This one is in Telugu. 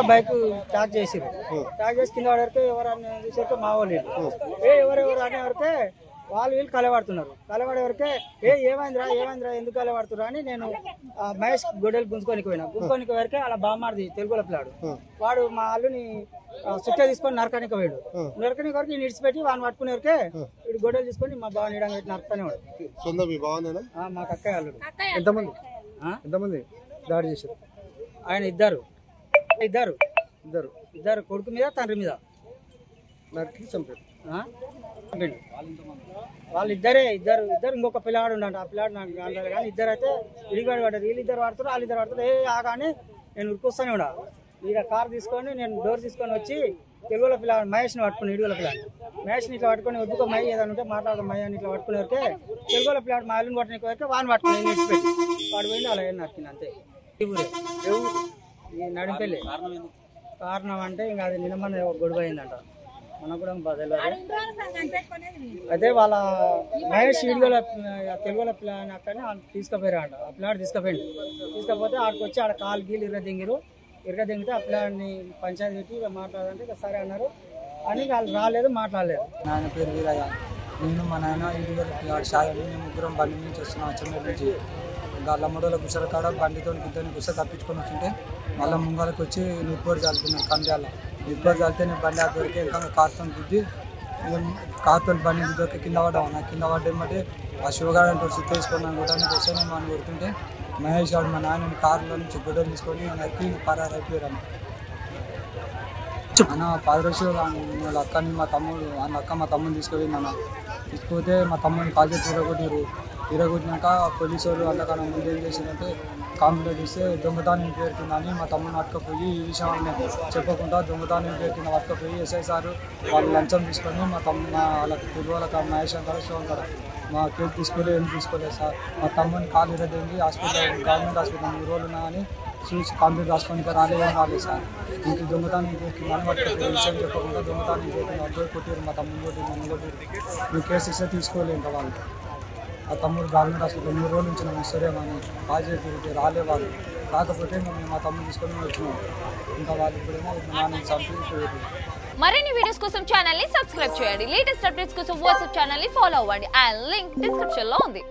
వెనక బైక్ ట్యాక్ చేసిరు. ట్యాక్ చేసి కింద పడేస్తే ఎవరన్నా చూసేస్తే మా వాళ్ళు ఎవరెవరు అనే వరకే వాళ్ళు వీళ్ళు కలవాడుతున్నారు. కలవాడేవరకే ఏమైందిరా ఎందుకు కలవాడుతున్నారు అని నేను మహేష్ గొడ్డలు గుంజుకోనికి పోయినా. గుంజుకోనికి వరకే అలా బామ్మారిది తెలుగులో పిల్లాడు వాడు మా వాళ్ళని సుట్ట తీసుకొని నరకానికి పోయాడు. నరకానికి వరకు ఈయన ఇడిచిపెట్టి వాడిని పట్టుకునే వరకే వీడు గొడ్డలు తీసుకొని మా బావ నీడంగా పెట్టి నరుకుతానే వాడు. మాకు అక్కయ్య వాళ్ళు. ఎంతమంది దాడి చేశారు? ఆయన ఇద్దరు కొడుకు మీద తండ్రి మీద నరికి చంపారు. వాళ్ళు ఇద్దరు ఇంకొక పిల్లవాడు ఉండ. ఆ పిల్లాడు నాకు అంటారు కానీ ఇద్దరు అయితే ఇడిగాడు పడ్డారు. వీళ్ళిద్దరు పడుతారు వాళ్ళిద్దరు పడతారు. ఆగానే నేను ఉరికొస్తానే కూడా ఈడ కారు తీసుకొని నేను డోర్ తీసుకొని వచ్చి తెలుగులో పిల్లవాడు మహేష్ని పట్టుకుని ఇడుగుల పిల్లాడు మహేష్ని ఇట్లా పట్టుకొని వద్దుకో మై ఏదైనా ఉంటే మాట్లాడదాం మై అని ఇట్లా పట్టుకునే వరకే తెలుగులో పిల్లాడు మా ఇల్లుని పట్టుకునే వరకే వాడిని పట్టుకుని నిడిచిపెట్టి వాడు పోయింది. అలా ఏం నరికింది అంతే. ఈ నడిపెళ్ళి కారణం అంటే ఇంకా అది నిన్న గొడవ అయిందంట. మనకు కూడా తెలియదు. అయితే వాళ్ళ మహేష్ వీడియోలో తెలుగులో పిల్లని అక్కడనే తీసుకుపోయారు అంట. ఆ పిల్లాడు తీసుకపోతే ఆడికి వచ్చి ఆడ కాలు గీలు ఇరగదింగితే ఆ పిల్లాడిని పంచాయతీ పెట్టి మాట్లాడాలంటే సరే అన్నారు అని వాళ్ళు రాలేదు మాట్లాడలేదు. నాయన పేరు వీరయ్య. నేను మా నాయన వీడియోలో పిల్లాడు షాయని మేము ముగ్గురం బండి నుంచి వస్తున్నాం. చెన్నై నుంచి గల్లమ్మడోల గుసల కాడ బండితో ఇద్దరిని గుస తప్పించుకొని వస్తుంటే మళ్ళీ ముంగలకు వచ్చి నిప్పొడి చల్లుతున్నారు. కండ్యాల నిప్పొడి చల్లితే నేను బండి దొరికే ఇంకా కార్తో బండి దొరికి కింద పడ్డాను. నాకు కింద పడ్డేమంటే ఆ శివగాడు అంటే సుత్తి వేసుకున్నాను కూడా వస్తే నేను మనం కొడుతుంటే మహేష్ గారు మా నాయనని కారులో నుంచి గొడవలు తీసుకొని నరికి పరారు అయిపోయారు. అన్న 10 రోజులు వాళ్ళ అక్కని మా తమ్ముని తీసుకుపోయింది. అన్న తీసుకుపోతే మా తమ్ముని కాల్ చేసి తిరగొట్టినాక పోలీసు వాళ్ళు అంతకన్నా ముందు ఏం చేసిందంటే కంప్లైంట్ ఇస్తే దొంగతనం పేరుతుందని మా తమ్ముని పట్టుకపోయి ఈ విషయం చెప్పకుండా దొంగతనం పేరుతున్న పట్టుకపోయి ఎస్ఐ సారు వాళ్ళు లంచం తీసుకొని మా వాళ్ళకి తెలుగు మహేష్ అంటారు శివం కదా మా కేసు తీసుకోలేదు ఏం తీసుకోలేదు సార్. మా తమ్ముని కాలు ఇరదేంది గవర్నమెంట్ హాస్పిటల్ 3 రోజులు ఉన్నా కానీ చూసి కంప్లైంట్ రాసుకొని రాలేదు సార్. ఇంక దొంగతనం పేరుతుందని పట్టుకపోయి విషయం చెప్పకుండా దొంగతనం పేరుతుంది అద్దరు కొట్టారు. మా తమ్ముని కొట్టారు మీ కేసు ఇస్తే తీసుకోలేదు. ఇంకా వాళ్ళు ఆ తమ్ముడు గవర్నమెంట్ హాస్పిటల్ 3 రోజుల నుంచి మేము సరేమని బాధ్యత రాలే వాళ్ళు రాకపోతే మేము మా తమ్ముడు తీసుకొని వచ్చినాం. ఇంకా వాళ్ళు ఇప్పుడేమో నాన్న చంపి. మరిన్ని వీడియోస్ కోసం ఛానల్ ని సబ్స్క్రైబ్ చేయండి. లేటెస్ట్ అప్డేట్స్ కోసం వాట్సాప్ ఛానల్ ని ఫాలో అవ్వండి. ఆ లింక్ డిస్క్రిప్షన్ లో ఉంది.